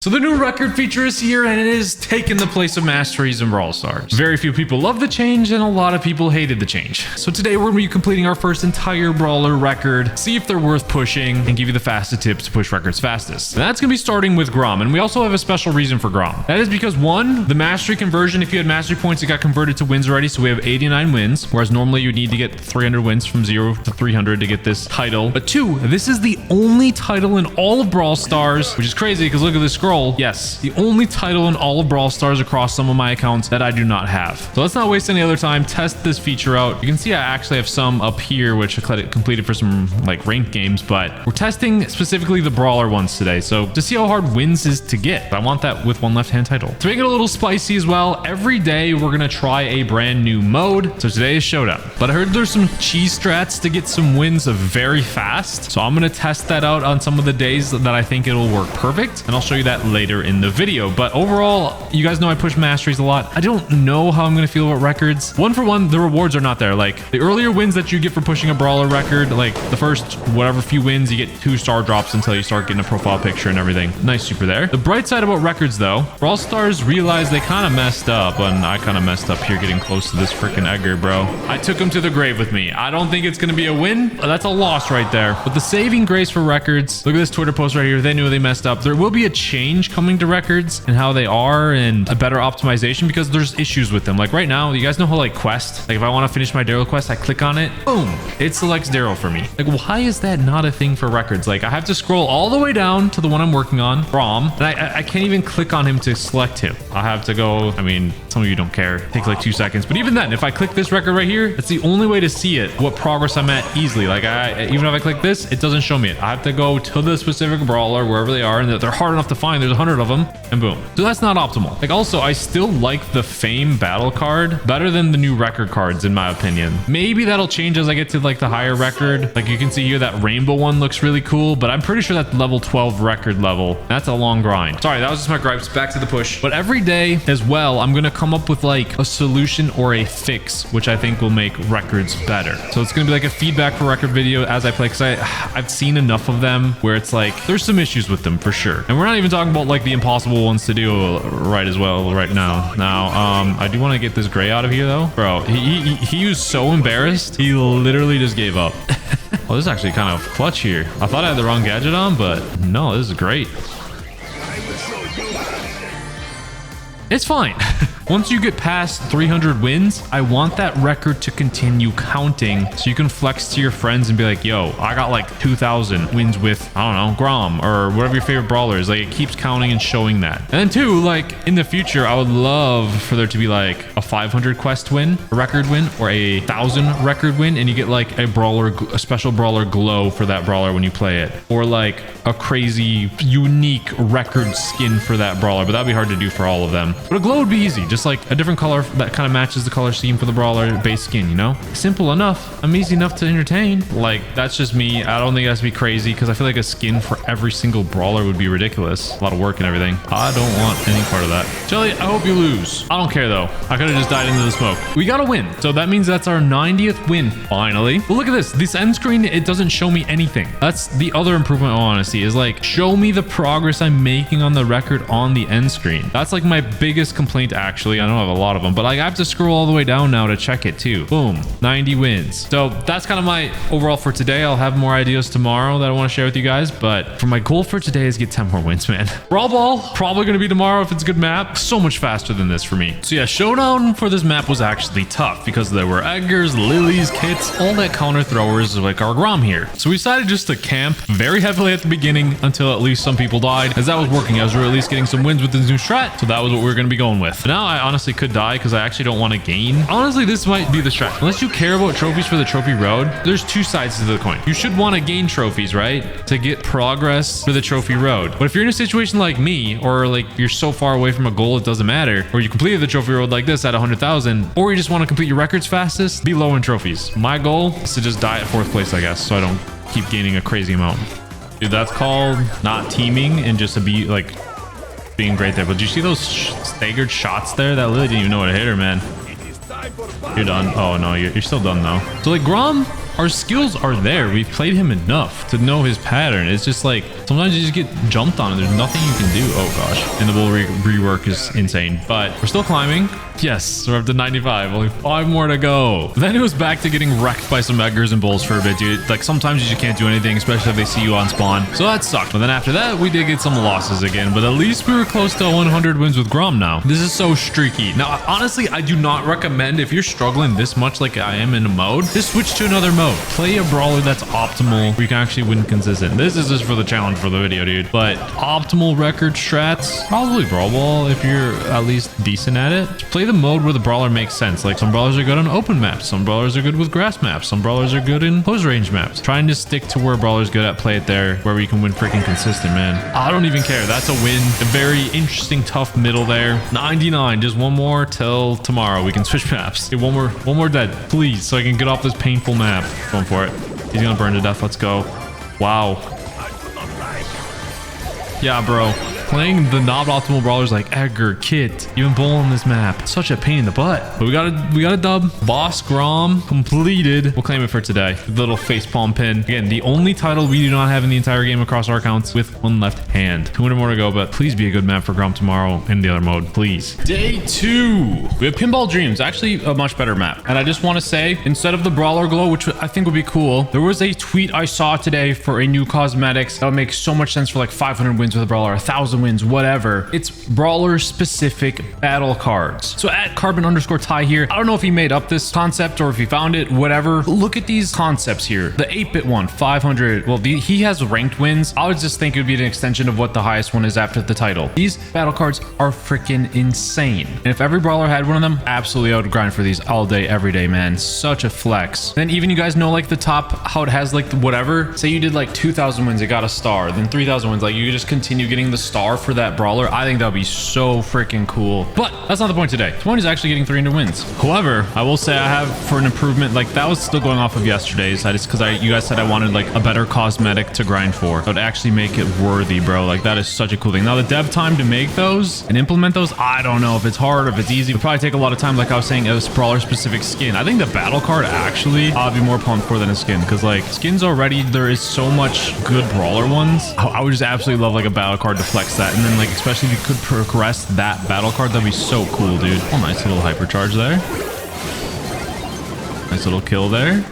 So the new record feature is here, and it is taking the place of masteries in Brawl Stars. Very few people love the change, and a lot of people hated the change. So today we're going to be completing our first entire brawler record, see if they're worth pushing, and give you the fastest tips to push records fastest. And that's going to be starting with Grom, and we also have a special reason for Grom. That is because one, the mastery conversion, if you had mastery points, it got converted to wins already, so we have 89 wins, whereas normally you'd need to get 300 wins from 0 to 300 to get this title. But two, this is the only title in all of Brawl Stars, which is crazy because look at this scroll. Yes, the only title in all of Brawl Stars across some of my accounts that I do not have. So let's not waste any other time. Test this feature out. You can see I actually have some up here, which I completed for some like ranked games, but we're testing specifically the brawler ones today. So to see how hard wins is to get, I want that with one left-hand title. To make it a little spicy as well, every day we're going to try a brand new mode. So today is Showdown, but I heard there's some cheese strats to get some wins very fast. So I'm going to test that out on some of the days that I think it'll work perfect, and I'll show you that later in the video. But overall, you guys know I push masteries a lot. I don't know how I'm going to feel about records. One for one, the rewards are not there. Like the earlier wins that you get for pushing a brawler record, like the first whatever few wins, you get 2-star drops until you start getting a profile picture and everything. Nice super there. The bright side about records though, Brawl Stars realized they kind of messed up, and I kind of messed up here getting close to this freaking Edgar, bro. I took him to the grave with me. I don't think it's going to be a win. That's a loss right there. But the saving grace for records, look at this Twitter post right here. They knew they messed up. There will be a change coming to records and how they are, and a better optimization because there's issues with them. Like right now, you guys know how like quest, like if I want to finish my Daryl quest, I click on it, boom, it selects Daryl for me. Like why is that not a thing for records? Like I have to scroll all the way down to the one I'm working on, Grom, and I can't even click on him to select him. I have to go, I mean, some of you don't care, it takes like 2 seconds, but even then, if I click this record right here, that's the only way to see it, what progress I'm at easily. Like even if I click this, it doesn't show me it. I have to go to the specific brawler wherever they are, and they're hard enough to find. There's 100 of them, and boom. So that's not optimal. Like also, I still like the fame battle card better than the new record cards in my opinion. Maybe that'll change as I get to like the higher record. Like you can see here, that rainbow one looks really cool, but I'm pretty sure that's level 12 record level. That's a long grind. Sorry, that was just my gripes. Back to the push. But every day as well, I'm gonna come up with like a solution or a fix, which I think will make records better. So it's gonna be like a feedback for record video as I play, because I've seen enough of them where it's like there's some issues with them for sure. And we're not even talking about like the impossible ones to do right as well right now. I do want to get this gray out of here though. Bro, he was so embarrassed. He literally just gave up. Well, this is actually kind of clutch here. I thought I had the wrong gadget on, but no, this is great. It's fine. Once you get past 300 wins, I want that record to continue counting so you can flex to your friends and be like, yo, I got like 2,000 wins with, I don't know, Grom or whatever your favorite brawler is. Like it keeps counting and showing that. And then two, like in the future, I would love for there to be like a 500 quest win, a record win, or a 1,000 record win, and you get like a special brawler glow for that brawler when you play it, or like a crazy unique record skin for that brawler. But that'd be hard to do for all of them. But a glow would be easy. Just like a different color that kind of matches the color scheme for the brawler base skin, you know? Simple enough. I'm easy enough to entertain. Like that's just me. I don't think it has to be crazy because I feel like a skin for every single brawler would be ridiculous. A lot of work and everything. I don't want any part of that. Jelly, I hope you lose. I don't care though. I could have just died into the smoke. We got a win. So that means that's our 90th win finally. But look at this. This end screen, it doesn't show me anything. That's the other improvement I want to see, is like show me the progress I'm making on the record on the end screen. That's like my biggest complaint actually. I don't have a lot of them, but like I have to scroll all the way down now to check it too. Boom, 90 wins. So that's kind of my overall for today. I'll have more ideas tomorrow that I want to share with you guys, but for my goal for today is get 10 more wins, man. Brawl Ball, probably going to be tomorrow if it's a good map. So much faster than this for me. So yeah, Showdown for this map was actually tough because there were Edgars, Lilies, Kits, all that counter throwers like our Grom here. So we decided just to camp very heavily at the beginning until at least some people died, as that was working. As we were at least getting some wins with this new strat. So that was what we were going to be going with. But now I honestly could die because I actually don't want to gain. Honestly, this might be the strat. Unless you care about trophies for the trophy road, there's two sides to the coin. You should want to gain trophies, right? To get progress for the trophy road. But if you're in a situation like me, or like you're so far away from a goal it doesn't matter, or you completed the trophy road like this at 100,000, or you just want to complete your records fastest, be low in trophies. My goal is to just die at 4th place, I guess, so I don't keep gaining a crazy amount. Dude, that's called not teaming and just to be like being great there. But did you see those staggered shots there? That literally didn't even know what to hit her, man. You're done. Oh no, you're still done though. So like Grom, our skills are there. We've played him enough to know his pattern. It's just like Sometimes you just get jumped on and there's nothing you can do. Oh gosh. And the bull rework is insane, but we're still climbing. Yes, we're up to 95. Only 5 more to go. Then it was back to getting wrecked by some Edgars and bulls for a bit, dude. Like sometimes you just can't do anything, especially if they see you on spawn. So that sucked. But then after that, we did get some losses again. But at least we were close to 100 wins with Grom now. This is so streaky. Now, honestly, I do not recommend if you're struggling this much like I am in a mode, just switch to another mode. Play a brawler that's optimal where you can actually win consistent. This is just for the challenge for the video, dude. But optimal record strats, probably Brawl Ball if you're at least decent at it. Just play the mode where the brawler makes sense. Like some brawlers are good on open maps. Some brawlers are good with grass maps. Some brawlers are good in close range maps. Trying to stick to where brawler's good at, play it there where we can win freaking consistent, man. I don't even care. That's a win. A very interesting, tough middle there. 99. Just one more till tomorrow. We can switch maps. Okay, one more dead, please, so I can get off this painful map. Going for it. He's gonna burn to death. Let's go. Wow. Yeah, bro. Playing the non-optimal brawlers like Edgar, Kit, even Bull on this map. Such a pain in the butt. But we got a dub. Boss Grom completed. We'll claim it for today. The little facepalm pin. Again, the only title we do not have in the entire game across our accounts with one left hand. 200 more to go, but please be a good map for Grom tomorrow in the other mode, please. Day 2. We have Pinball Dreams. Actually, a much better map. And I just want to say, instead of the Brawler Glow, which I think would be cool, there was a tweet I saw today for a new cosmetics that would make so much sense for like 500 wins with a Brawler, 1,000 wins, whatever. It's brawler specific battle cards. So at carbon_tie here, I don't know if he made up this concept or if he found it, whatever. Look at these concepts here. The 8-bit one, 500. Well, he has ranked wins. I would just think it would be an extension of what the highest one is after the title. These battle cards are freaking insane. And if every brawler had one of them, absolutely I would grind for these all day, every day, man. Such a flex. Then even you guys know like the top, how it has like whatever. Say you did like 2,000 wins, it got a star. Then 3,000 wins, like you could just continue getting the star for that brawler. I think that would be so freaking cool. But that's not the point today. The point is actually getting 300 wins. However, I will say I have for an improvement, like that was still going off of yesterday's. I just because you guys said I wanted like a better cosmetic to grind for. That would actually make it worthy, bro. Like that is such a cool thing. Now the dev time to make those and implement those, I don't know if it's hard or if it's easy. It would probably take a lot of time, like I was saying, a brawler specific skin. I think the battle card actually I'll be more pumped for than a skin, because like skins already, there is so much good brawler ones. I would just absolutely love like a battle card to flex that, and then like especially if you could progress that battle card, that'd be so cool, dude. Oh, nice little hypercharge there. Nice little kill there.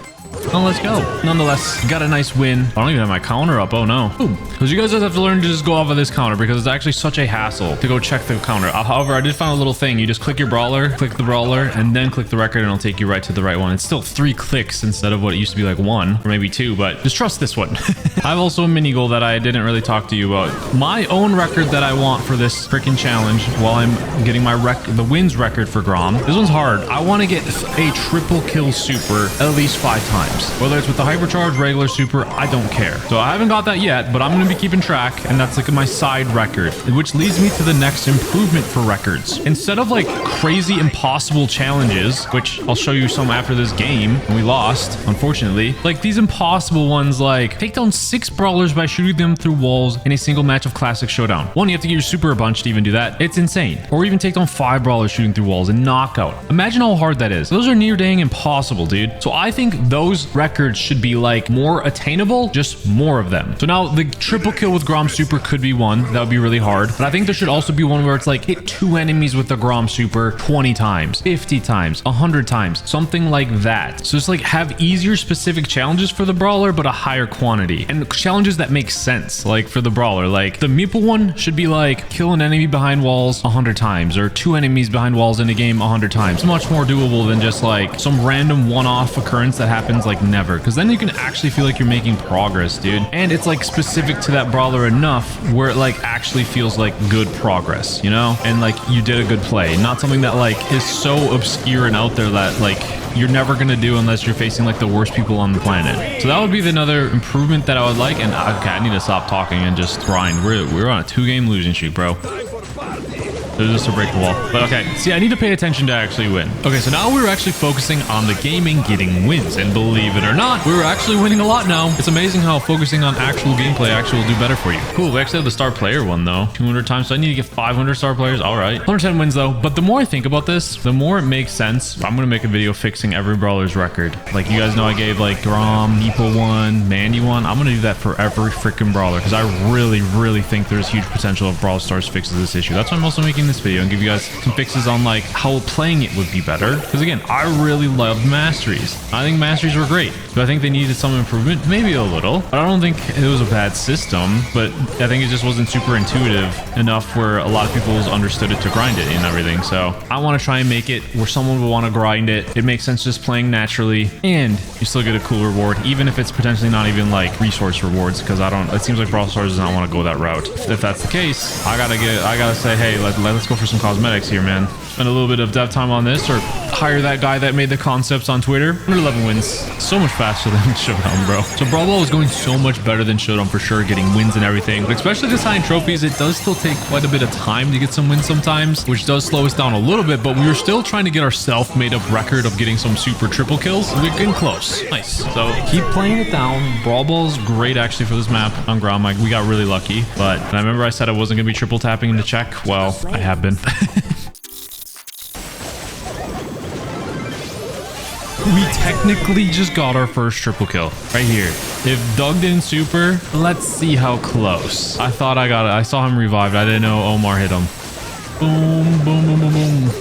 Oh, let's go. Nonetheless, got a nice win. I don't even have my counter up. Oh, no. Because you guys just have to learn to just go off of this counter, because it's actually such a hassle to go check the counter. However, I did find a little thing. You just click your brawler, click the brawler, and then click the record, and it'll take you right to the right one. It's still 3 clicks instead of what it used to be like 1 or maybe 2, but just trust this one. I have also a mini goal that I didn't really talk to you about. My own record that I want for this freaking challenge while I'm getting my the wins record for Grom. This one's hard. I want to get a triple kill super at least 5 times. Whether it's with the hypercharge, regular, super, I don't care. So I haven't got that yet, but I'm going to be keeping track, and that's like my side record, which leads me to the next improvement for records. Instead of like crazy impossible challenges, which I'll show you some after this game, and we lost, unfortunately, like these impossible ones, like take down 6 brawlers by shooting them through walls in a single match of classic Showdown. One, you have to get your super a bunch to even do that. It's insane. Or even take down 5 brawlers shooting through walls in knockout. Imagine how hard that is. Those are near dang impossible, dude. So I think those records should be like more attainable, just more of them. So now the triple kill with Grom super could be one. That would be really hard. But I think there should also be one where it's like hit 2 enemies with the Grom super 20 times, 50 times, 100 times, something like that. So just like have easier specific challenges for the brawler, but a higher quantity, and challenges that make sense. Like for the brawler, like the Meeple one should be like kill an enemy behind walls 100 times, or 2 enemies behind walls in a game 100 times. It's much more doable than just like some random one-off occurrence that happens like never, because then you can actually feel like you're making progress, dude. And it's like specific to that brawler enough where it like actually feels like good progress, you know? And like you did a good play, not something that like is so obscure and out there that like you're never gonna do unless you're facing like the worst people on the planet. So that would be another improvement that I would like. And okay, I need to stop talking and just grind. We're on a 2-game losing streak, bro. There's just a break the wall. But okay, see, I need to pay attention to actually win. Okay, so now we're actually focusing on the gaming, getting wins. And believe it or not, we're actually winning a lot now. It's amazing how focusing on actual gameplay actually will do better for you. Cool, we actually have the star player one though. 200 times, so I need to get 500 star players. All right. 110 wins though. But the more I think about this, the more it makes sense. I'm going to make a video fixing every brawler's record. Like you guys know I gave like Grom, Neepa one, Mandy one. I'm going to do that for every freaking brawler because I really think there's huge potential if Brawl Stars fixes this issue. That's why I'm also making this video and give you guys some fixes on like how playing it would be better. Because again, I really loved masteries. I think masteries were great. Do I think they needed some improvement? Maybe a little. But I don't think it was a bad system, but I think it just wasn't super intuitive enough where a lot of people understood it to grind it and everything. So I want to try and make it where someone will want to grind it. It makes sense just playing naturally and you still get a cool reward, even if it's potentially not even like resource rewards, because it seems like Brawl Stars does not want to go that route. If that's the case, I gotta say, hey, let's go for some cosmetics here, man. Spend a little bit of dev time on this or hire that guy that made the concepts on Twitter. 111 wins. So much faster than Showdown, bro. So Brawl Ball is going so much better than Showdown for sure, getting wins and everything. But especially this high in trophies, it does still take quite a bit of time to get some wins sometimes, which does slow us down a little bit, but we were still trying to get our self-made up record of getting some super triple kills. We're getting close. Nice. So keep playing it down. Brawl Ball's great actually for this map on Grom. Like, we got really lucky, but I remember I said I wasn't going to be triple tapping into check. Well, I have been. We technically just got our first triple kill right here. If Doug didn't super, let's see how close. I thought I got it. I saw him revived. I didn't know Omar hit him. Boom, boom, boom, boom, boom.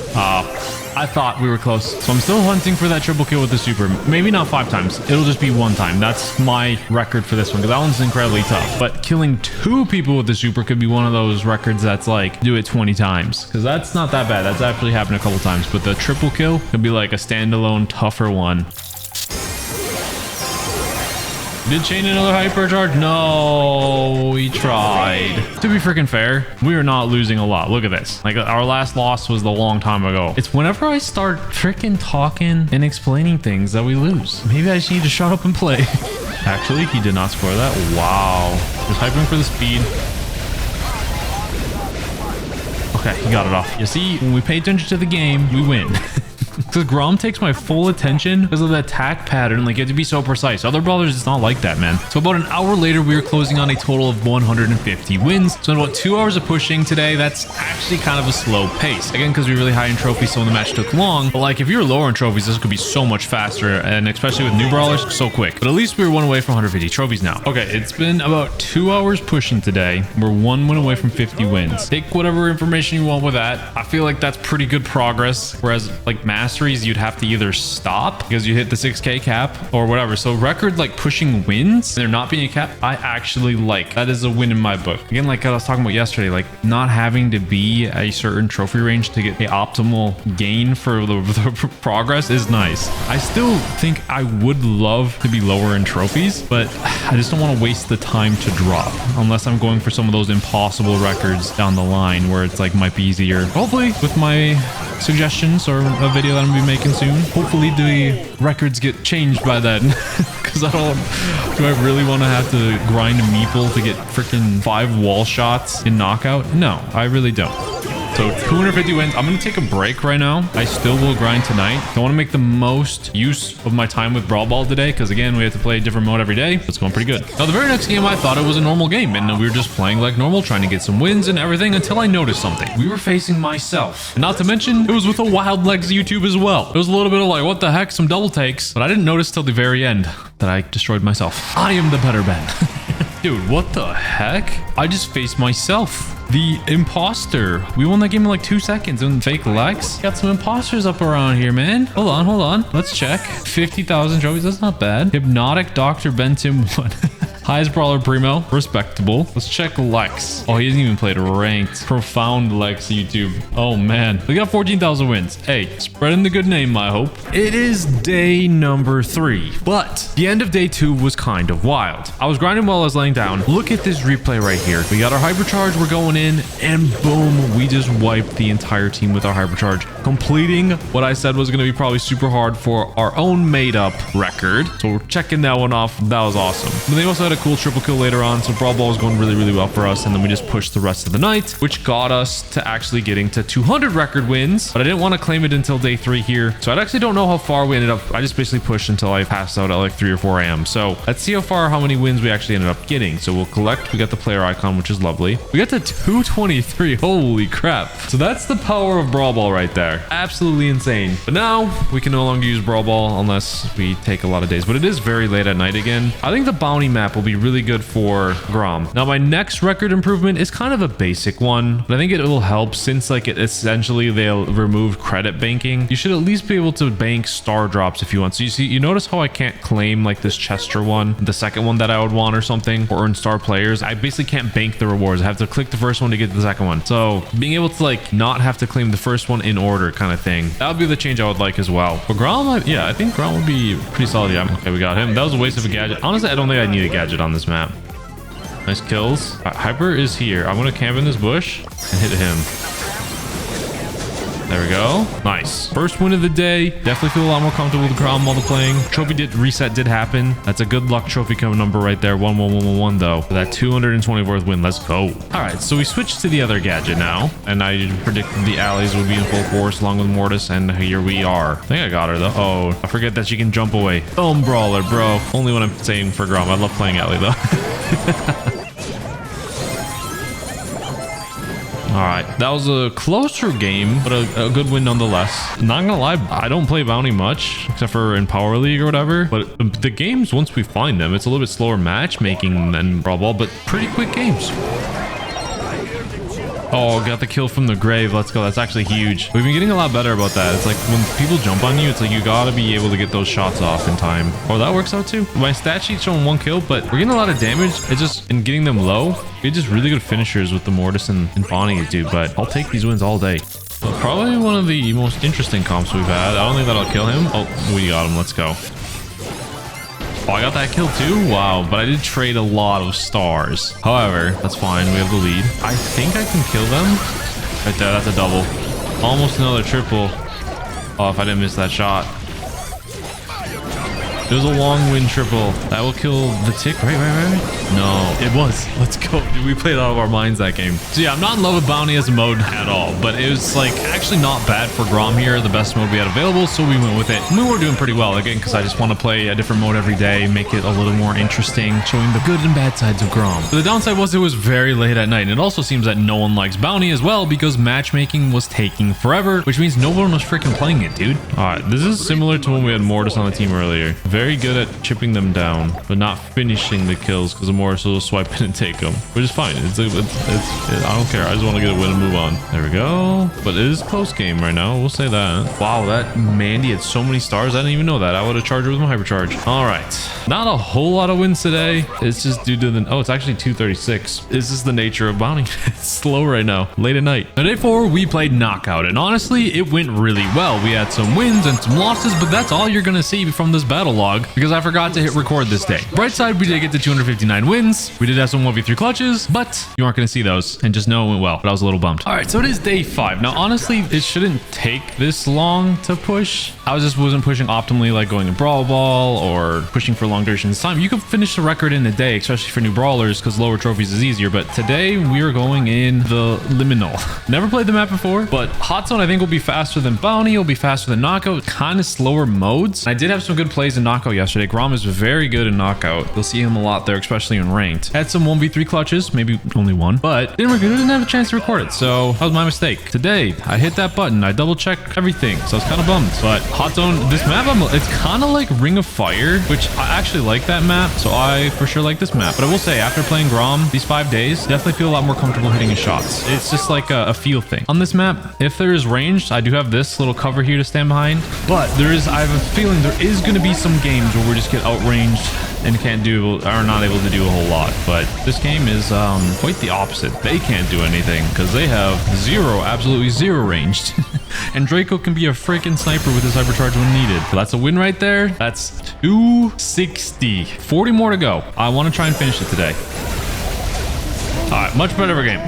I thought we were close. So I'm still hunting for that triple kill with the super. Maybe not 5 times. It'll just be 1 time. That's my record for this one because that one's incredibly tough. But killing 2 people with the super could be one of those records that's like do it 20 times because that's not that bad. That's actually happened a couple times. But the triple kill could be like a standalone tougher one. Did Chain another hypercharge? No, we tried. To be freaking fair, we are not losing a lot. Look at this. Like our last loss was a long time ago. It's whenever I start freaking talking and explaining things that we lose. Maybe I just need to shut up and play. Actually, he did not score that. Wow. Just hyping for the speed. Okay, he got it off. You see, when we pay attention to the game, we win. Because Grom takes my full attention because of the attack pattern. Like, you have to be so precise. Other brawlers, it's not like that, man. So about an hour later, we were closing on a total of 150 wins. So in about 2 hours of pushing today, that's actually kind of a slow pace. Again, because we're really high in trophies, so when the match took long. But like, if you're lower in trophies, this could be so much faster. And especially with new brawlers, so quick. But at least we were 1 away from 150 trophies now. Okay, it's been about 2 hours pushing today. We're 1 win away from 50 wins. Take whatever information you want with that. I feel like that's pretty good progress. Whereas like masteries, you'd have to either stop because you hit the 6K cap or whatever. So record like pushing wins, there not being a cap, I actually like. That is a win in my book. Again, like I was talking about yesterday, like not having to be a certain trophy range to get the optimal gain for the progress is nice. I still think I would love to be lower in trophies, but I just don't want to waste the time to drop unless I'm going for some of those impossible records down the line where it's like might be easier. Hopefully with my suggestions or a video that I'm gonna be making soon, hopefully the records get changed by then. Because do I really want to have to grind a meeple to get freaking 5 wall shots in knockout? No, I really don't. So 250 wins. I'm going to take a break right now. I still will grind tonight. I want to make the most use of my time with Brawl Ball today because, again, we have to play a different mode every day. It's going pretty good. Now, the very next game, I thought it was a normal game, and we were just playing like normal, trying to get some wins and everything until I noticed something. We were facing myself. And not to mention, it was with a Wild Legs YouTube as well. It was a little bit of like, what the heck, some double takes. But I didn't notice till the very end that I destroyed myself. I am the better Ben. Dude, what the heck? I just faced myself. The imposter. We won that game in like 2 seconds and fake Lex. Got some imposters up around here, man. Hold on. Let's check. 50,000 trophies. That's not bad. Hypnotic Dr. Benton 1. Highest brawler Primo. Respectable. Let's check Lex. Oh, he hasn't even played ranked. Profound Lex YouTube. Oh, man. We got 14,000 wins. Hey, spreading the good name, I hope. It is day number 3, but the end of day 2 was kind of wild. I was grinding while I was laying down. Look at this replay right here. We got our hypercharge. We're going in and boom, we just wiped the entire team with our hypercharge, completing what I said was going to be probably super hard for our own made up record. So we're checking that one off. That was awesome. But they also had a cool triple kill later on, so Brawl Ball was going really, really well for us. And then we just pushed the rest of the night, which got us to actually getting to 200 record wins. But I didn't want to claim it until day 3 here. So I actually don't know how far we ended up. I just basically pushed until I passed out at like 3 or 4 a.m. So let's see how many wins we actually ended up getting. So we'll collect. We got the player icon, which is lovely. We got to 223. Holy crap. So that's the power of Brawl Ball right there. Absolutely insane. But now we can no longer use Brawl Ball unless we take a lot of days. But it is very late at night again. I think the bounty map will be really good for Grom. Now my next record improvement is kind of a basic one, but I think it will help since like it essentially they'll remove credit banking. You should at least be able to bank star drops if you want. So you notice how I can't claim like this Chester one, the second one that I would want or something, or earn star players. I basically can't bank the rewards. I have to click the first one to get the second one. So being able to like not have to claim the first one in order kind of thing, that would be the change I would like as well. But Grom, yeah, I think Grom would be pretty solid. Yeah, okay, we got him. That was a waste of a gadget. Honestly, I don't think I need a gadget on this map. Nice kills. Hyper is here. I'm gonna camp in this bush and hit him. There we go. Nice. First win of the day. Definitely feel a lot more comfortable with Grom while playing. Trophy reset did happen. That's a good luck trophy coming number right there. 11111 though. For that 224th win. Let's go. All right. So we switched to the other gadget now. And I predicted the allies would be in full force along with Mortis. And here we are. I think I got her though. Oh, I forget that she can jump away. Boom brawler, bro. Only when I'm saying for Grom. I love playing ally though. All right, that was a closer game, but a good win nonetheless. Not gonna lie, I don't play bounty much, except for in Power League or whatever. But the games, once we find them, it's a little bit slower matchmaking than Brawl Ball, but pretty quick games. Oh, got the kill from the grave. Let's go. That's actually huge. We've been getting a lot better about that. It's like when people jump on you, it's like you gotta be able to get those shots off in time. Oh, that works out too. My stat sheet's showing 1 kill, but we're getting a lot of damage. It's just in getting them low. We're just really good finishers with the Mortis and Bonnie, dude. But I'll take these wins all day. Well, probably one of the most interesting comps we've had. I don't think that'll kill him. Oh, we got him. Let's go. Oh, I got that kill too? Wow, but I did trade a lot of stars. However, that's fine. We have the lead. I think I can kill them. Right there, that's a double. Almost another triple. Oh, if I didn't miss that shot. It was a long win triple. That will kill the tick, right? No, it was. Let's go. We played out of our minds that game. So yeah, I'm not in love with bounty as a mode at all, but it was like actually not bad for Grom here. The best mode we had available, so we went with it. We were doing pretty well again because I just want to play a different mode every day, make it a little more interesting, showing the good and bad sides of Grom. But the downside was it was very late at night, and it also seems that no one likes bounty as well because matchmaking was taking forever, which means no one was freaking playing it, dude. All right, this is similar to when we had Mortis on the team earlier. Very good at chipping them down, but not finishing the kills because the Mortis will swipe in and take them, which is fine. I don't care. I just want to get a win and move on. There we go. But it is close game right now. We'll say that. Wow, that Mandy had so many stars. I didn't even know that. I would have charged her with my hypercharge. All right. Not a whole lot of wins today. It's just due to the... Oh, it's actually 236. This is the nature of bounty. It's slow right now. Late at night. On day 4, we played Knockout, and honestly, it went really well. We had some wins and some losses, but that's all you're going to see from this battle log because I forgot to hit record this day. Bright side, we did get to 259 wins. We did have some 1v3 clutches, but you aren't going to see those and just know it went well. But I was a little bummed. All right, so it is day 5. Now, honestly, it shouldn't take this long to push. I wasn't pushing optimally, like going in Brawl Ball or pushing for long durations of time. You could finish the record in a day, especially for new brawlers, because lower trophies is easier. But today we are going in the liminal. Never played the map before, but Hot Zone I think will be faster than Bounty. It'll be faster than Knockout. Kind of slower modes. I did have some good plays in Knockout yesterday. Grom is very good in Knockout. You'll see him a lot there, especially in ranked. Had some 1v3 clutches, maybe only one, but didn't have a chance to record it, so that was my mistake. Today, I hit that button. I double checked everything, so I was kind of bummed. But Hot Zone, this map, it's kind of like Ring of Fire, which I actually like that map, so I for sure like this map. But I will say, after playing Grom these 5 days, definitely feel a lot more comfortable hitting his shots. It's just like a feel thing. On this map, if there is ranged, I do have this little cover here to stand behind, but I have a feeling there is going to be some games where we just get outranged and are not able to do a whole lot. But this game is quite the opposite. They can't do anything because they have absolutely zero ranged. And Draco can be a freaking sniper with his hypercharge when needed. So that's a win right there. That's 260. 40 more to go. I want to try and finish it today. right, much better of a game.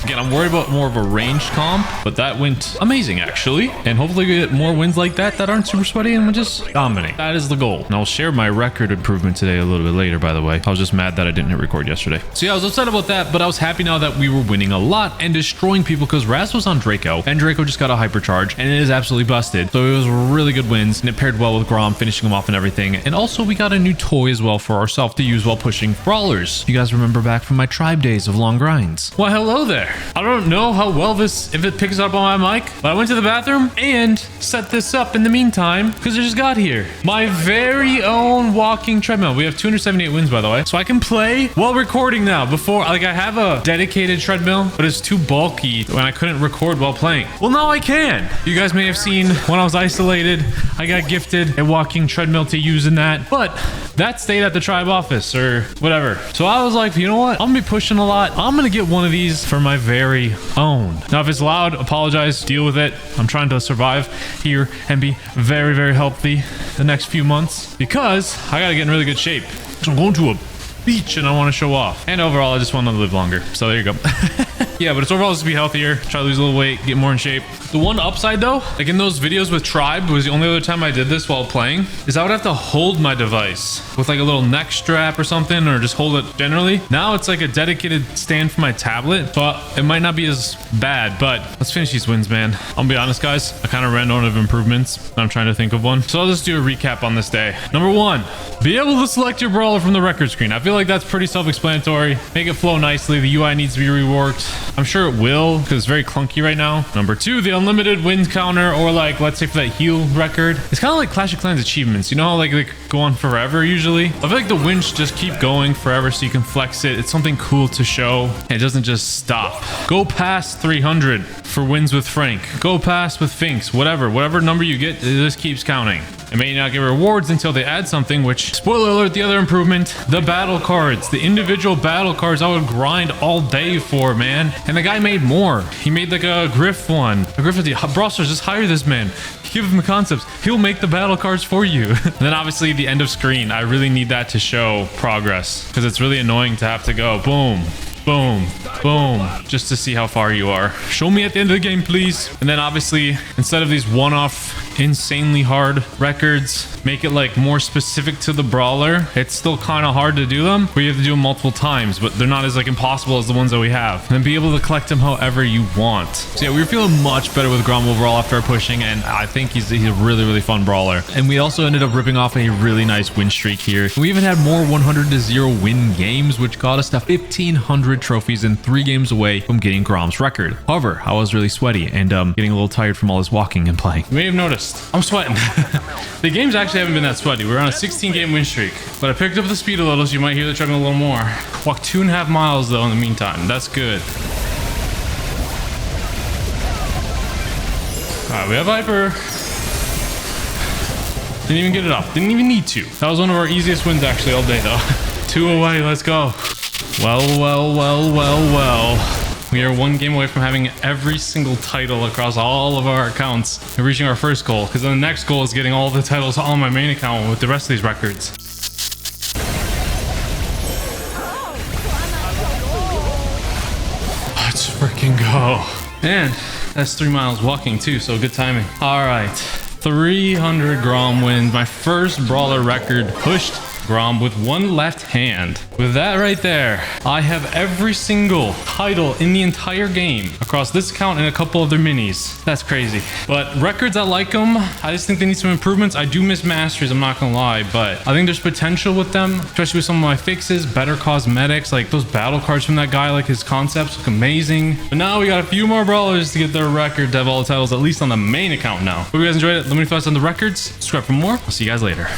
Again, I'm worried about more of a ranged comp, but that went amazing actually. And hopefully we get more wins like that aren't super sweaty and we just dominate. That is the goal. And I'll share my record improvement today a little bit later, by the way. I was just mad that I didn't hit record yesterday. So yeah, I was upset about that, but I was happy now that we were winning a lot and destroying people because Raz was on Draco and Draco just got a hypercharge and it is absolutely busted. So it was really good wins and it paired well with Grom, finishing him off and everything. And also we got a new toy as well for ourselves to use while pushing brawlers. You guys remember back from my tribe days of long grinds. Well, hello there. I don't know how well if it picks up on my mic, but I went to the bathroom and set this up in the meantime because I just got here. My very own walking treadmill. We have 278 wins, by the way, so I can play while recording now. Before, like, I have a dedicated treadmill, but it's too bulky when I couldn't record while playing. Well, now I can. You guys may have seen when I was isolated, I got gifted a walking treadmill to use in that, but that stayed at the tribe office or whatever. So I was like, you know what? I'm gonna be pushing a lot. I'm gonna get one of these for my very own. Now, if it's loud, apologize, deal with it. I'm trying to survive here and be very, very healthy the next few months because I gotta get in really good shape. So I'm going to a beach and I want to show off. And overall, I just want to live longer. So there you go. Yeah, but it's overall just to be healthier, try to lose a little weight, get more in shape. The one upside though, like in those videos with Tribe, was the only other time I did this while playing, is I would have to hold my device with like a little neck strap or something, or just hold it generally. Now it's like a dedicated stand for my tablet, but it might not be as bad, but let's finish these wins, man. I'll be honest, guys, I kind of ran out of improvements. I'm trying to think of one. So I'll just do a recap on this day. Number one, be able to select your brawler from the record screen. I feel like that's pretty self-explanatory. Make it flow nicely. The UI needs to be reworked. I'm sure it will because it's very clunky right now. Number two, the unlimited win counter, or like, let's say for that heal record. It's kind of like Clash of Clans achievements. You know how like they go on forever usually? I feel like the wins just keep going forever so you can flex it. It's something cool to show. It doesn't just stop. Go past 300 for wins with Frank. Go past with Finks. Whatever number you get, it just keeps counting. It may not get rewards until they add something, which, spoiler alert, the other improvement, the battle cards, the individual battle cards I would grind all day for, man. And the guy made more. He made like a Griff one. A Griff with the Brawl Stars, just hire this man. Give him the concepts. He'll make the battle cards for you. And then obviously the end of screen. I really need that to show progress because it's really annoying to have to go boom, boom, boom, just to see how far you are. Show me at the end of the game, please. And then obviously, instead of these one-off insanely hard records, make it like more specific to the brawler. It's still kind of hard to do them, but you have to do them multiple times, but they're not as like impossible as the ones that we have. And then be able to collect them however you want. So yeah, we were feeling much better with Grom overall after our pushing, and I think he's a really, really fun brawler. And we also ended up ripping off a really nice win streak here. We even had more 100-0 win games, which got us to 1,500 trophies and 3 games away from getting Grom's record. However, I was really sweaty and getting a little tired from all this walking and playing. You may have noticed I'm sweating. The games actually haven't been that sweaty. We're on a 16-game win streak, but I picked up the speed a little, so you might hear the treadmill a little more. Walk 2.5 miles though in the meantime. That's good. All right, we have Viper. Didn't even get it up. Didn't even need to. That was one of our easiest wins actually all day though. 2 away. Let's go. Well. We are 1 game away from having every single title across all of our accounts and reaching our first goal, because then the next goal is getting all the titles on my main account with the rest of these records. Let's freaking go. And that's 3 miles walking too, so good timing. All right, 300 Grom wins. My first brawler record pushed Grom with 1 left hand. With that right there, I have every single title in the entire game across this account and a couple of their minis. That's crazy. But records, I like them. I just think they need some improvements. I do miss masteries, I'm not gonna lie, but I think there's potential with them, especially with some of my fixes, better cosmetics, like those battle cards from that guy, like his concepts look amazing. But now we got a few more brawlers to get their record to have all the titles, at least on the main account now. Hope you guys enjoyed it. Let me know your thoughts on the records. Subscribe for more. I'll see you guys later.